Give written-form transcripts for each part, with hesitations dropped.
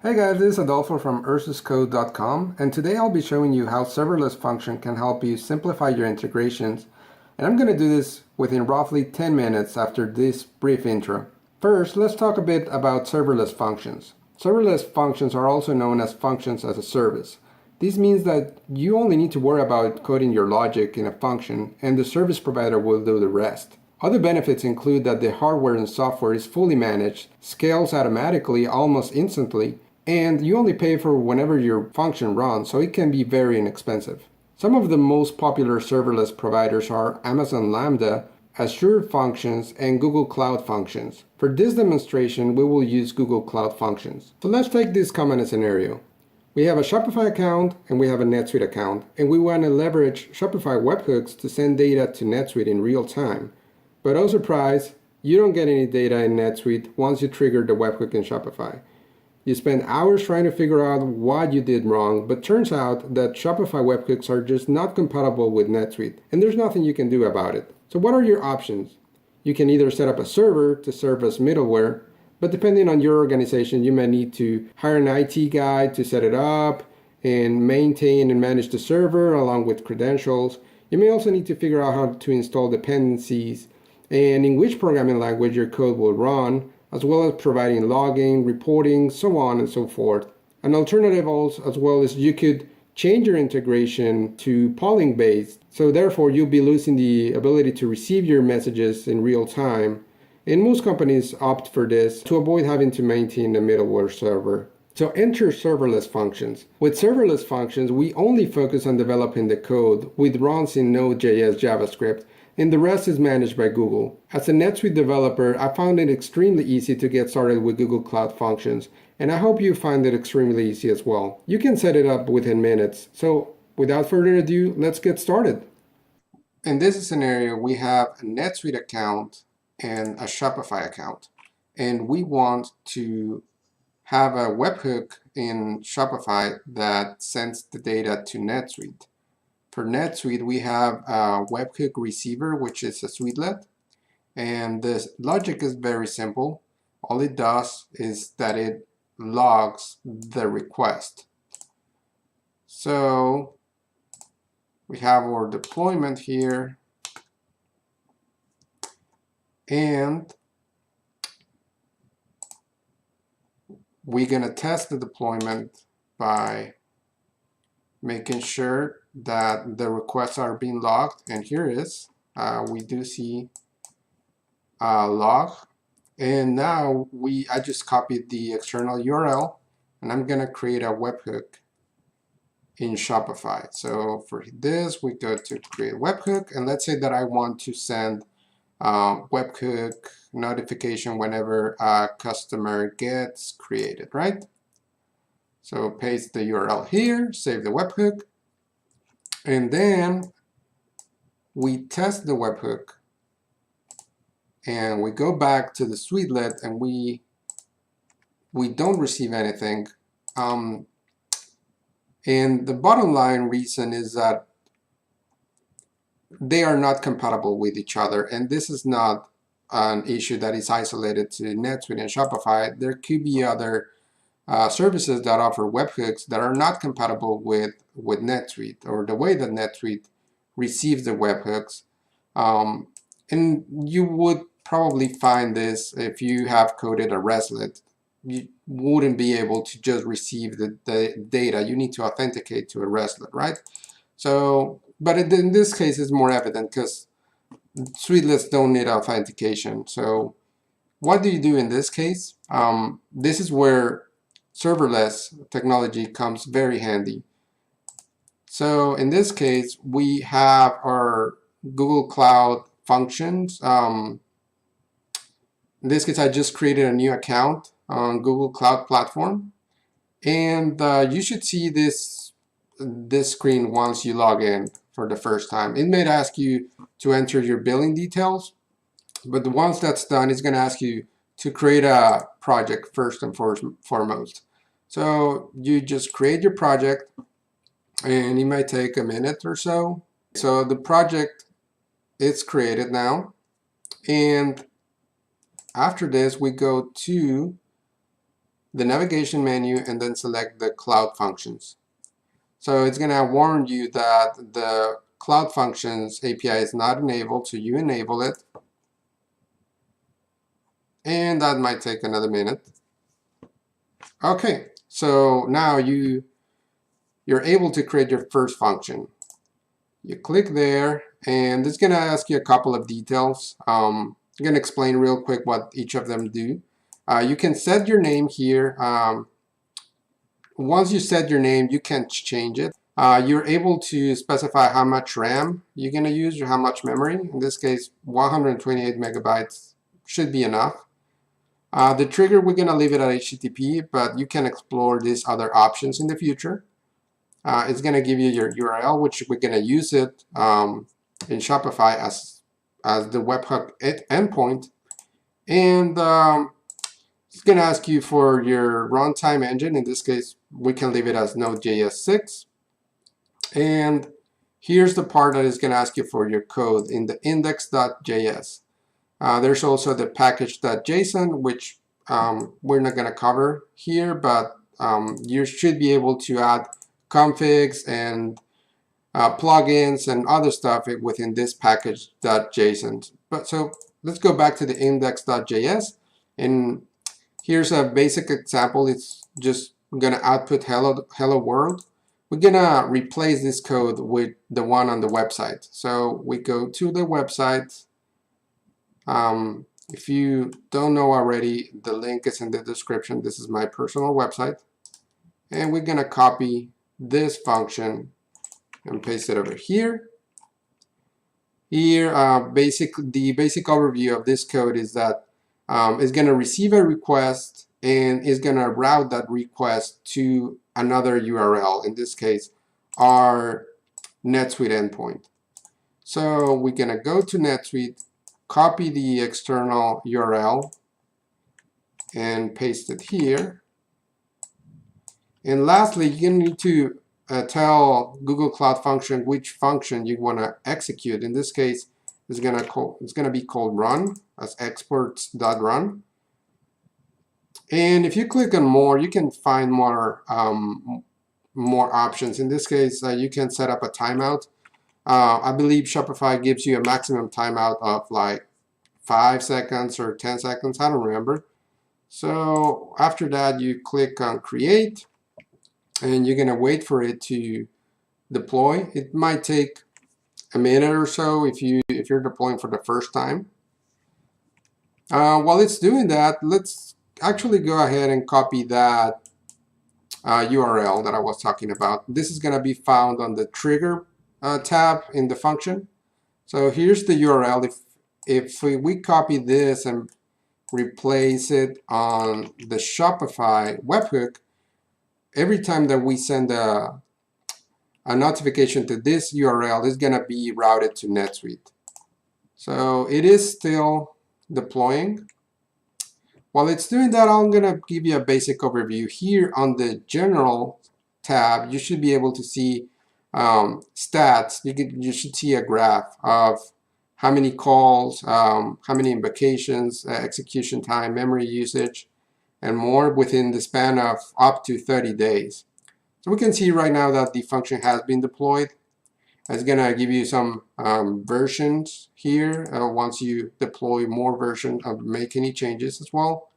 Hey guys, this is Adolfo from ursuscode.com, and today I'll be showing you how serverless function can help you simplify your integrations, and I'm going to do this within roughly 10 minutes after this brief intro. First, let's talk a bit about serverless functions. Serverless functions are also known as functions as a service. This means that you only need to worry about coding your logic in a function, and the service provider will do the rest. Other benefits include that the hardware and software is fully managed, scales automatically almost instantly, and you only pay for whenever your function runs, so it can be very inexpensive. Some of the most popular serverless providers are Amazon Lambda, Azure Functions, and Google Cloud Functions. For this demonstration, we will use Google Cloud Functions. So let's take this common scenario. We have a Shopify account and we have a NetSuite account, and we want to leverage Shopify Webhooks to send data to NetSuite in real time. But oh surprise, you don't get any data in NetSuite once you trigger the webhook in Shopify. You spend hours trying to figure out what you did wrong, but turns out that Shopify webhooks are just not compatible with NetSuite, and there's nothing you can do about it. So what are your options? You can either set up a server to serve as middleware, but depending on your organization, you may need to hire an IT guy to set it up and maintain and manage the server along with credentials. You may also need to figure out how to install dependencies and in which programming language your code will run, as well as providing logging, reporting, so on and so forth. An alternative also, as well, is you could change your integration to polling based, so therefore you'll be losing the ability to receive your messages in real time. And most companies opt for this to avoid having to maintain a middleware server. So enter serverless functions. With serverless functions, we only focus on developing the code with runs in Node.js JavaScript, and the rest is managed by Google. As a NetSuite developer, I found it extremely easy to get started with Google Cloud Functions, and I hope you find it extremely easy as well. You can set it up within minutes. So without further ado, let's get started. In this scenario, we have a NetSuite account and a Shopify account, and we want to have a webhook in Shopify that sends the data to NetSuite. For NetSuite, we have a webhook receiver, which is a Suitelet, and the logic is very simple. All it does is that it logs the request. So we have our deployment here, and we're going to test the deployment by making sure that the requests are being logged, and here it is. We do see a log, and now I just copied the external URL, and I'm gonna create a webhook in Shopify. So for this, we go to create webhook, and let's say that I want to send webhook notification whenever a customer gets created, right? So paste the URL here, save the webhook, and then we test the webhook, and we go back to the Suitelet, and we don't receive anything. And the bottom line reason is that they are not compatible with each other, and this is not an issue that is isolated to NetSuite and Shopify. There could be other services that offer webhooks that are not compatible with NetSuite, or the way that NetSuite receives the webhooks. And you would probably find this if you have coded a RESTlet. You wouldn't be able to just receive the data. You need to authenticate to a RESTlet, right? So, but in this case, it's more evident because Suitelets don't need authentication. So what do you do in this case? This is where serverless technology comes very handy. So in this case, we have our Google Cloud Functions. In this case, I just created a new account on Google Cloud Platform, and you should see this screen once you log in for the first time. It may ask you to enter your billing details, but once that's done, it's going to ask you to create a project first and foremost. So you just create your project, and it might take a minute or so. So the project is created now, and after this we go to the navigation menu, and then select the Cloud Functions. So it's going to warn you that the Cloud Functions API is not enabled, so you enable it. And that might take another minute. Okay, so now you're able to create your first function. You click there, and it's going to ask you a couple of details. I'm going to explain real quick what each of them do. You can set your name here. Once you set your name, you can change it. You're able to specify how much RAM you're going to use or how much memory. In this case, 128 megabytes should be enough. The trigger, we're going to leave it at HTTP, but you can explore these other options in the future. It's going to give you your URL, which we're going to use it in Shopify as the webhook endpoint. And it's going to ask you for your runtime engine. In this case, we can leave it as Node.js 6. And here's the part that is going to ask you for your code in the index.js. There's also the package.json, which we're not going to cover here, but you should be able to add configs and plugins and other stuff within this package.json. But so let's go back to the index.js, and here's a basic example. It's just going to output hello world. We're going to replace this code with the one on the website. So we go to the website. If you don't know already, the link is in the description. This is my personal website. And we're going to copy this function and paste it over here. Here, the basic overview of this code is that it's going to receive a request and is going to route that request to another URL, in this case, our NetSuite endpoint. So we're going to go to NetSuite, copy the external URL, and paste it here. And lastly, you need to tell Google Cloud Function which function you want to execute. In this case, it's going to be called run as exports.run. And if you click on more, you can find more options. In this case, you can set up a timeout. I believe Shopify gives you a maximum timeout of like 5 seconds or 10 seconds. I don't remember. So after that, you click on create, and you're going to wait for it to deploy. It might take a minute or so if you're deploying for the first time. While it's doing that, let's actually go ahead and copy that URL that I was talking about. This is going to be found on the trigger tab in the function. So here's the URL. If we copy this and replace it on the Shopify webhook, every time that we send a notification to this URL, it's going to be routed to NetSuite. So it is still deploying. While it's doing that, I'm going to give you a basic overview. Here on the General tab, you should be able to see stats. You should see a graph of how many calls, how many invocations, execution time, memory usage, and more within the span of up to 30 days. So we can see right now that the function has been deployed. It's going to give you some versions here. Once you deploy more versions, make any changes as well.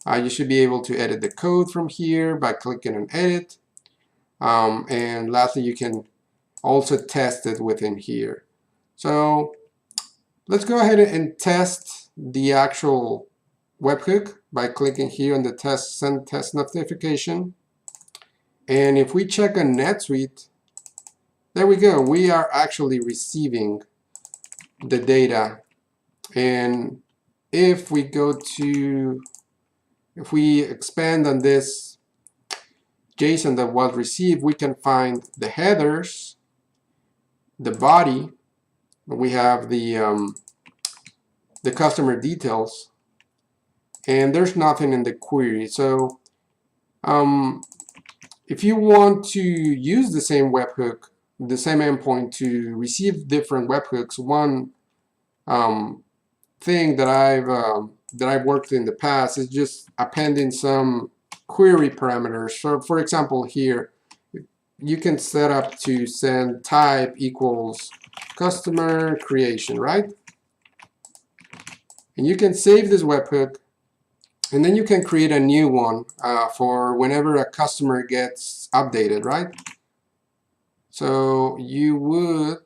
You should be able to edit the code from here by clicking on edit. And lastly, you can also test it within here. So let's go ahead and test the actual webhook by clicking here on the send test notification. And if we check on NetSuite, there we go. We are actually receiving the data. And if we expand on this JSON that was received, we can find the headers, the body, we have the customer details, and there's nothing in the query. So if you want to use the same webhook, the same endpoint to receive different webhooks, one thing that I've worked in the past is just appending some query parameters. So for example, here, you can set up to send type equals customer creation, right? And you can save this webhook, and then you can create a new one for whenever a customer gets updated, right? So you would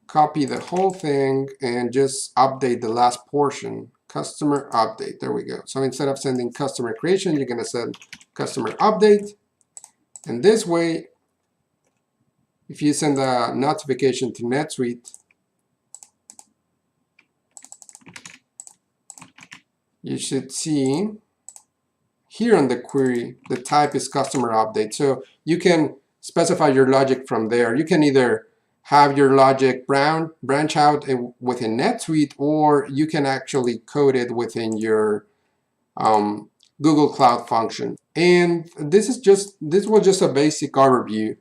copy the whole thing and just update the last portion. Customer update. There we go. So instead of sending customer creation, you're going to send customer update. And this way, if you send a notification to NetSuite, you should see here on the query, the type is customer update. So you can specify your logic from there. You can either have your logic branch out within NetSuite, or you can actually code it within your Google Cloud function. And this was just a basic overview.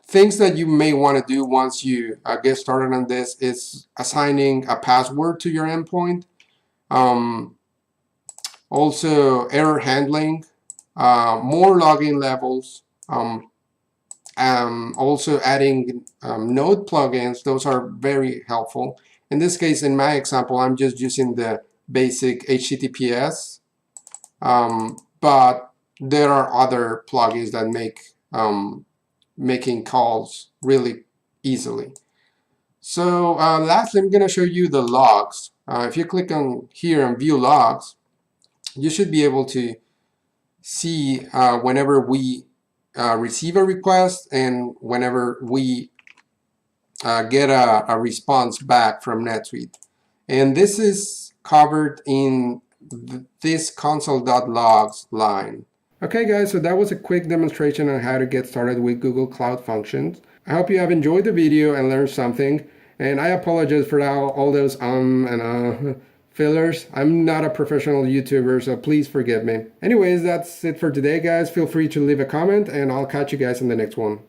Things that you may want to do once you get started on this is assigning a password to your endpoint. Also error handling, more login levels, also adding node plugins. Those are very helpful. In this case, in my example, I'm just using the basic HTTPS, but there are other plugins that make making calls really easily. So lastly, I'm going to show you the logs. If you click on here and view logs, you should be able to see whenever we receive a request and whenever we get a response back from NetSuite. And this is covered in this console.logs line. Okay guys, so that was a quick demonstration on how to get started with Google Cloud Functions. I hope you have enjoyed the video and learned something. And I apologize for all those and fillers. I'm not a professional YouTuber, so please forgive me. Anyways, that's it for today, guys. Feel free to leave a comment, and I'll catch you guys in the next one.